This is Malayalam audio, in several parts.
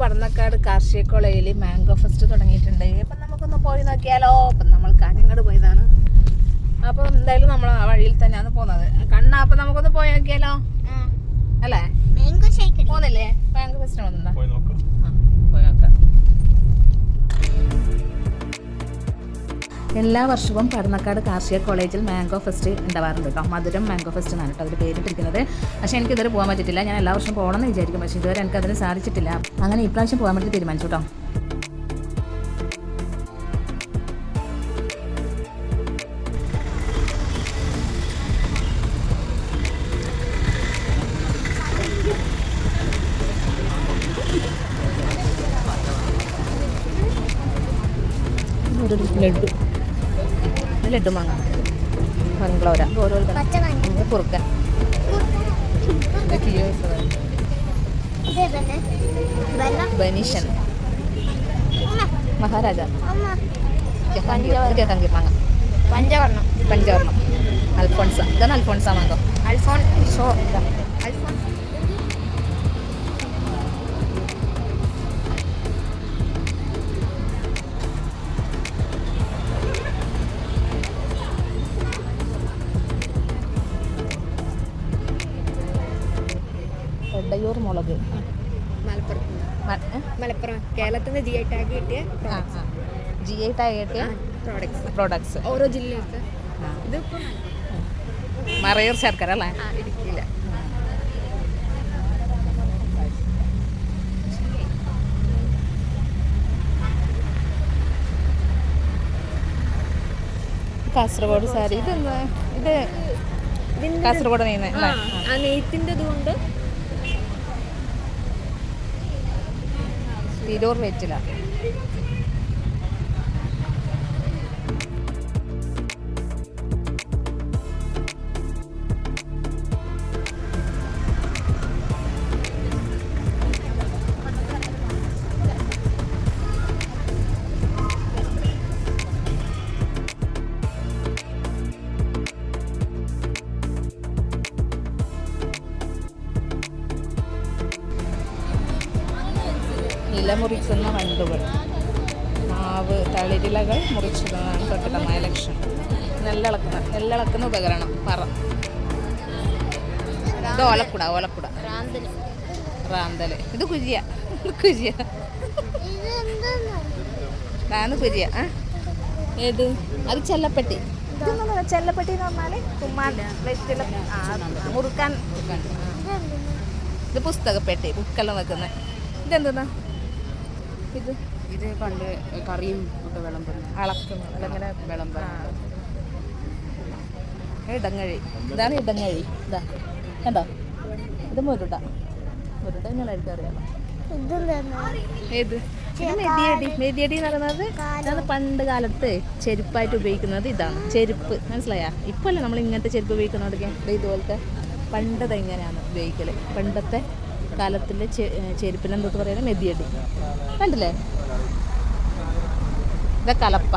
പടന്നക്കാട് കാർഷിക കോളേജിൽ മാംഗോ ഫെസ്റ്റ് തുടങ്ങിയിട്ടുണ്ട്. അപ്പം നമുക്കൊന്ന് പോയി നോക്കിയാലോ. അപ്പം നമ്മൾ കാഞ്ഞങ്ങാട് പോയതാണ്. അപ്പോൾ എന്തായാലും നമ്മൾ ആ വഴിയിൽ തന്നെയാണ് പോകുന്നത്. അപ്പം നമുക്കൊന്ന് പോയി നോക്കിയാലോ അല്ലേ? പോകുന്നില്ലേ? മാംഗോ ഫെസ്റ്റ് പോകുന്നുണ്ടോ? പോയി നോക്കാം. എല്ലാ വർഷവും പടന്നക്കാട് കാർഷിക കോളേജിൽ മാംഗോ ഫെസ്റ്റ് ഉണ്ടാവാറുണ്ട് കേട്ടോ. മധുരം മാംഗോ ഫെസ്റ്റ് എന്നാണ് കേട്ടോ അതിൽ പേരിട്ടിരിക്കുന്നത്. പക്ഷേ എനിക്കിതുവരെ പോകാൻ പറ്റിയിട്ടില്ല. ഞാൻ എല്ലാ വർഷവും പോകണമെന്ന് വിചാരിക്കും, പക്ഷേ ഇതുവരെ എനിക്കതിന് സാധിച്ചിട്ടില്ല. അങ്ങനെ ഇപ്രാവശ്യം പോകാൻ വേണ്ടി തീരുമാനിച്ചു കേട്ടോ. ലഡു മാങ്ങ സൺഫ്ലവർ കുറുക്കൻ ബനീഷൻ മഹാരാജ മാങ്ങ പഞ്ചവർണ്ണം അൽഫോൺസ. ഇതാണ് അൽഫോൺസ മാങ്ങോ. ഡയൂർ മുളക് മലപ്പുറം കേരളത്തിന്റെ GI ടാഗ് കിട്ടിയ GI ടാഗ് കിട്ടിയ പ്രോഡക്ട്സ് ഓരോ ജില്ലയിലത്തെ. ഇതിപ്പോ മറയൂർ ശർക്കര അല്ലേ? ഇടുക്കിയില്ല. കാസർഗോഡ് സാരി. ഇത് കാസർഗോഡ് നെയ്യുന്നത് അല്ലേ? ആ നെയ്ത്തിന്റെ ഇതുകൊണ്ട് തിരൂർ വെറ്റില. ഇല മുറിക്കുന്ന വണ്ടുകൾ, മാവ് തളിരിലകൾ മുറിച്ചിടുന്നതാണ് തൊട്ടിടമായ ലക്ഷ്യം. നെല്ലിളക്കുന്ന ഉപകരണം പറ. ഇത് ഓലക്കുട റാന്തല്. ഇത് കുരിയ കുരിയ. ഏത്? അത് ചെല്ലപ്പെട്ടി. ചെല്ലപ്പെട്ടി എന്ന് പറഞ്ഞാല് മുറുക്കാൻ. ഇത് പുസ്തകപ്പെട്ടി, ബുക്കെല്ലാം വെക്കുന്നത്. ഇതെന്താ? ഇത് പണ്ട് കറിയും ഒക്കെ അളക്കുന്നത് അതങ്ങനെ ഇടങ്ങഴി. ഇതാണ് ഇടങ്ങഴി. ഇതാ കണ്ടോ? ഇത് മുരുട നിങ്ങളായിരിക്കും അറിയാമോ? ഏത്? മെതിയടി എന്ന് പറയുന്നത് അത് പണ്ട് കാലത്ത് ചെരുപ്പായിട്ട് ഉപയോഗിക്കുന്നത്. ഇതാണ് ചെരുപ്പ്, മനസ്സിലായാ? ഇപ്പല്ലേ നമ്മൾ ഇങ്ങനത്തെ ചെരുപ്പ് ഉപയോഗിക്കുന്നതൊക്കെ ഇതുപോലത്തെ. പണ്ടത് എങ്ങനെയാണ് ഉപയോഗിക്കല്? പണ്ടത്തെ കാലത്തിൻ്റെ ചെരുപ്പിനെന്തൊക്കെ പറയുന്നത് മെതിയടി. കണ്ടില്ലേ? ഇതാ കലപ്പ.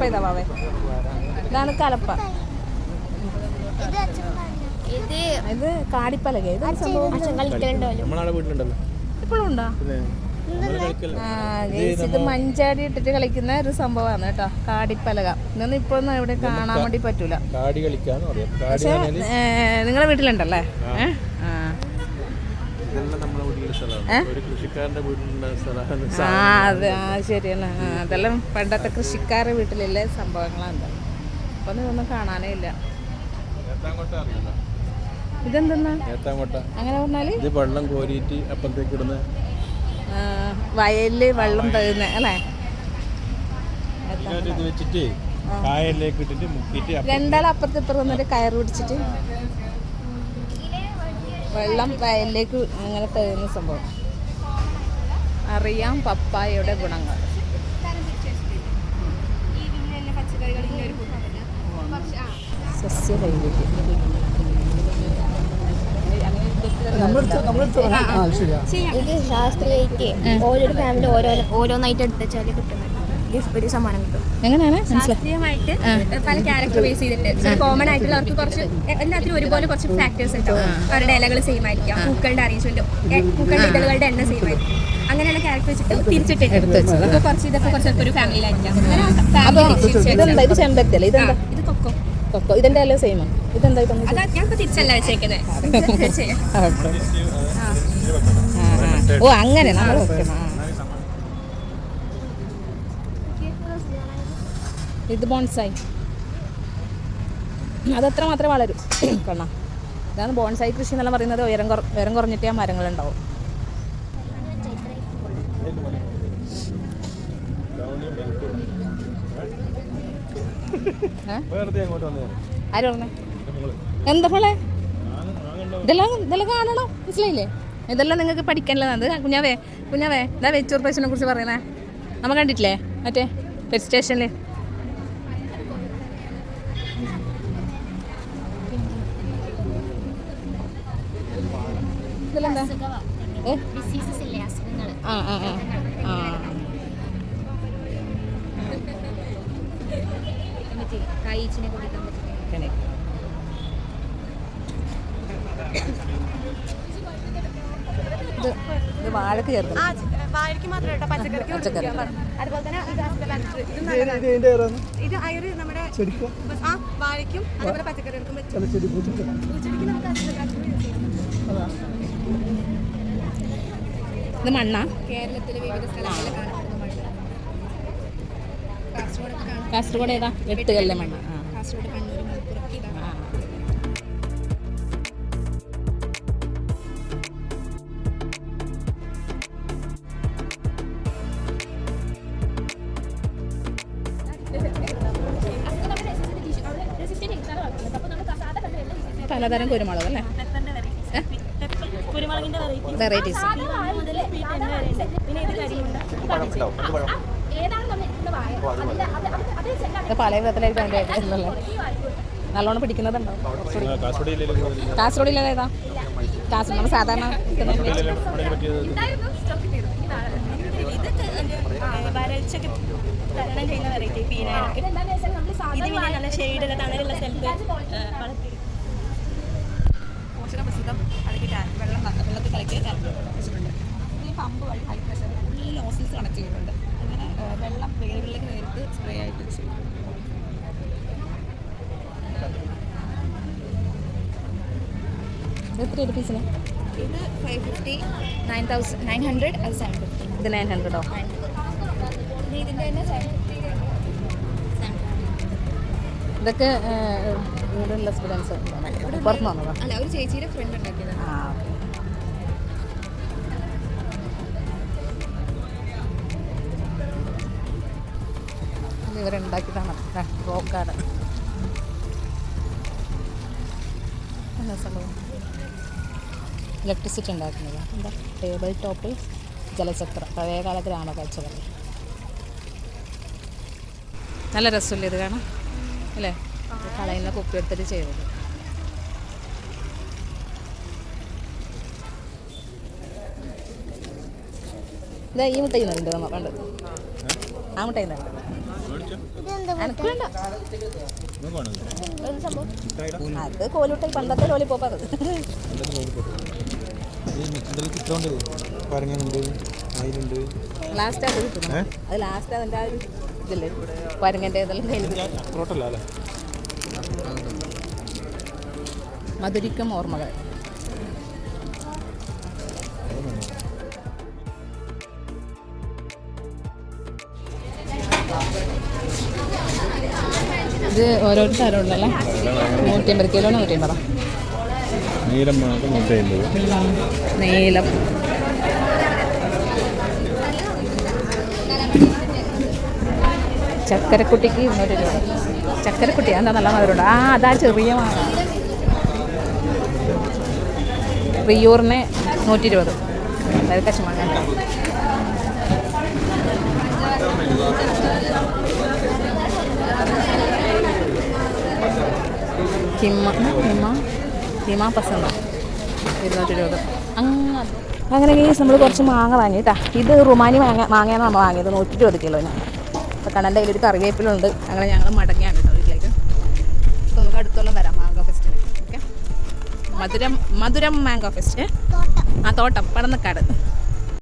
ഇതാ വാവേ. ഇതാണ് കലപ്പ. ഇത് കാടിപ്പലക. ഇപ്പോഴും ഉണ്ടോ? ഇത് മഞ്ചാടി ഇട്ടിട്ട് കളിക്കുന്ന ഒരു സംഭവമാണ് കേട്ടോ, കാടിപ്പലക. ഇതൊന്നും ഇപ്പൊ ഒന്നും എവിടെ കാണാൻ വേണ്ടി പറ്റൂല. പക്ഷേ നിങ്ങളുടെ വീട്ടിലുണ്ടല്ലേ? അതെ, ശരിയല്ല. അതെല്ലാം പണ്ടത്തെ കൃഷിക്കാരുടെ വീട്ടിലുള്ള സംഭവങ്ങളാണ്. അപ്പൊ ഒന്നും കാണാനേ ഇല്ല. ഇതെന്തെന്നാ അങ്ങനെ പറഞ്ഞാല്? ഇത് വെള്ളം കോരിയിട്ട് അപ്പുറത്തേക്ക് ഇടുന്ന, വയലില് വെള്ളം തരുന്ന അല്ലേ? രണ്ടാൾ അപ്പുറത്ത് ഇപ്പുറത്ത് വന്നിട്ട് കയറ് പിടിച്ചിട്ട് വെള്ളം വയലിലേക്ക് അങ്ങനെ തരുന്ന സംഭവം. അറിയാം പപ്പായയുടെ ഗുണങ്ങൾ. സസ്യവൈവിധ്യം. ഇത് ശാസ്ത്രീയമായിട്ട് ഓരോ ഫാമിലി ഓരോന്നായിട്ട് എടുത്തുവെച്ചാൽ കിട്ടുന്നത് ഒരു സമ്മാനം കിട്ടും. എങ്ങനെയാണ്? ശാസ്ത്രീയമായിട്ട് പല ക്യാരക്ടർ ബേസ് ചെയ്തിട്ട് കോമൺ ആയിട്ടുള്ള അവർക്ക് കുറച്ച് എല്ലാത്തിനും ഒരുപോലെ കുറച്ച് ഫാക്ടേഴ്സ് ഉണ്ടാവും. അവരുടെ ഇലകൾ സെയിം ആയിരിക്കാം, പൂക്കളുടെ അറേഞ്ച്മെന്റും പൂക്കളുടെ ഇതളുകളുടെ എണ്ണം സെയിം ആയിരിക്കും. അങ്ങനെയുള്ള ക്യാരക്ടർ വെച്ചിട്ട് തിരിച്ചിട്ട് എടുത്ത് വെച്ചത്. ഇപ്പോൾ കുറച്ച് ഇതൊക്കെ കുറച്ചൊക്കെ ഒരു ഫാമിലിയിലായിരിക്കാം അപ്പോൾ ഇതെന്താ ഇത് ചെമ്പരത്തിയല്ല ഇതെന്താ ഇത് കൊക്കോ കൊക്കോ ഇതിൻ്റെ എല്ലാം സെയിം ഇതെന്താ ഇതൊന്നും അതാ ഞാൻ ഇപ്പോൾ തിരിച്ചല്ല വെച്ചേക്കുന്നത് ഓ അങ്ങനെ നമ്മൾ വെക്കണം ഇത് ബോൺസായി അതത്ര മാത്രമേ വളരും കണ്ണ ഇതാണ് ബോൺസായി കൃഷി എന്നെല്ലാം പറയുന്നത് ഉയരം കുറഞ്ഞിട്ടേ ആ മരങ്ങളുണ്ടാവും ആര് പറഞ്ഞേ എന്താ പോലെ ഇതെല്ലാം കാണണം മനസ്സിലായില്ലേ ഇതെല്ലാം നിങ്ങൾക്ക് പഠിക്കാനുള്ളതാണ് കുഞ്ഞാവേ ഇതാ വെച്ചൂർ പശുവിനെ കുറിച്ച് പറയുന്നേ നമ്മൾ കണ്ടിട്ടില്ലേ മറ്റേ പെറ്റ് സ്റ്റേഷനിൽ ഇതിലെന്താ ആ ആ ആ ആ കായ്ച്ചിനെ കുടിക്കാൻ പറ്റും ഇത് വാഴക്ക് ചേർക്കും വാഴയ്ക്ക് മാത്രമേ കേട്ടോ പച്ചക്കറിക്ക് അതുപോലെ തന്നെ ഇത് അയറ് നമ്മുടെ ആ വാഴയ്ക്കും അതുപോലെ പച്ചക്കറികൾക്കും പൂച്ചെടിക്ക് നമുക്ക് ഇത് മണ്ണാ കേരളത്തിലെ വിവിധ സ്ഥലങ്ങളിൽ കാണപ്പെടുന്ന മണ്ണ് കാസർഗോഡ് ഏതാ 8 കല്ല് മണ്ണ് കാസർഗോഡ് കണ്ണൂർ മലപ്പുറം ഇതാണ് പലതരം കുരുമുളക് അല്ലേ കുരുമുളകിന്റെ വെറൈറ്റീസ് പല വിധത്തിലായിരിക്കും അതിൻ്റെ ആയിട്ടുള്ളല്ലേ നല്ലോണം പിടിക്കുന്നതുണ്ടോ കാസർഗോഡ് ഇല്ല ഏതാ കാസർഗോഡ് നമ്മൾ സാധാരണ വരൾച്ചക്ക് തരണം ചെയ്യുന്ന വെറൈറ്റി പീനാനൊക്കെ ഇത് പിന്നെ നല്ല ഷെയ്ഡുള്ള തണലുള്ള സ്ഥലത്ത് വളർത്തി പോഷകപ്രസിദ്ധം അതൊക്കെ വെള്ളത്തിൽ കലക്കി വെച്ചിട്ടുണ്ട് ഈ പമ്പ് വഴി high pressure full nozzles connect ചെയ്തിട്ടുണ്ട് അങ്ങനെ വെള്ളം വേരുകളിലേക്ക് നേരിട്ട് സ്പ്രേ ആയിട്ട് ചെയ്യും എത്ര പീസിന് ഇത് 550 900 അത് 750 ഇത് 900 ഇതിൻ്റെ തന്നെ 750 ഇതൊക്കെ ഇവിടെയുള്ള സ്റ്റുഡൻസ് പുറത്ത് വന്നതാ അല്ല ഒരു ചേച്ചിയുടെ ഫ്രണ്ട് ഉണ്ടാക്കിയതാണ് ആ ഓക്കെ ഇവരുണ്ടാക്കിയതാണ് റോക്ക് ഗാർഡൻ എന്താ സംഭവം ഇലക്ട്രിസിറ്റി ഉണ്ടാക്കുന്നത് എന്താ ടേബിൾ ടോപ്പിൽ ജലചക്ര പഴയകാല ഗ്രാമ കാഴ്ചകൾ നല്ല രസമില്ലേ ഇത് കാണാം അല്ലേ കളയുന്ന കുപ്പി എടുത്തിട്ട് ചെയ്തത് ഇതാ ഈ മുട്ട ചെയ്യുന്നുണ്ട് നമ്മൾ പണ്ട് ആ മുട്ട ചെയ്യുന്നുണ്ട് എനിക്ക് വേണ്ട അത് കോലുട്ടായി പണ്ടത്തെ ലോലിപ്പോപ്പ് അത് ലാസ്റ്റ് അത് കിട്ടുന്നു അത് ലാസ്റ്റ് അതിൻ്റെ ആ ഒരു ഇതില്ലേ പരങ്ങൻ്റെ ഇതെല്ലാം കയ്യിൽ മധുരിക്കും ഓർമ്മകൾ ഇത് ഓരോരോ തരം ഉണ്ടല്ലേ 150 കിലോ 150 നീലം ചക്കരക്കുട്ടിക്ക് 200 രൂപ ചക്കരക്കുട്ടി എന്താ നല്ല മധുരമുണ്ട് ആ അതാ ചെറിയ മാങ്ങ റിയൂറിന് 120 അതായത് കശുമാങ്ങ ഹിമ പസന്ത 220 അങ്ങനെ നമ്മൾ കുറച്ച് മാങ്ങ വാങ്ങിയിട്ടാ ഇത് റുമാനി മാങ്ങയാണ് നമ്മൾ വാങ്ങിയത് 120 കിലോന് അപ്പോൾ കണ്ണൻ്റെ കയ്യിലൊരു കറിവേപ്പിലുണ്ട് അങ്ങനെ ഞങ്ങൾ മടങ്ങിയാണ് കേട്ടോ വീട്ടിലേക്ക് അപ്പോൾ നമുക്ക് അടുത്തോളം വരാം മാംഗോ ഫെസ്റ്റിന് ഓക്കെ മധുരം മാംഗോ ഫെസ്റ്റ് ആ തോട്ടം പടന്നക്കാട്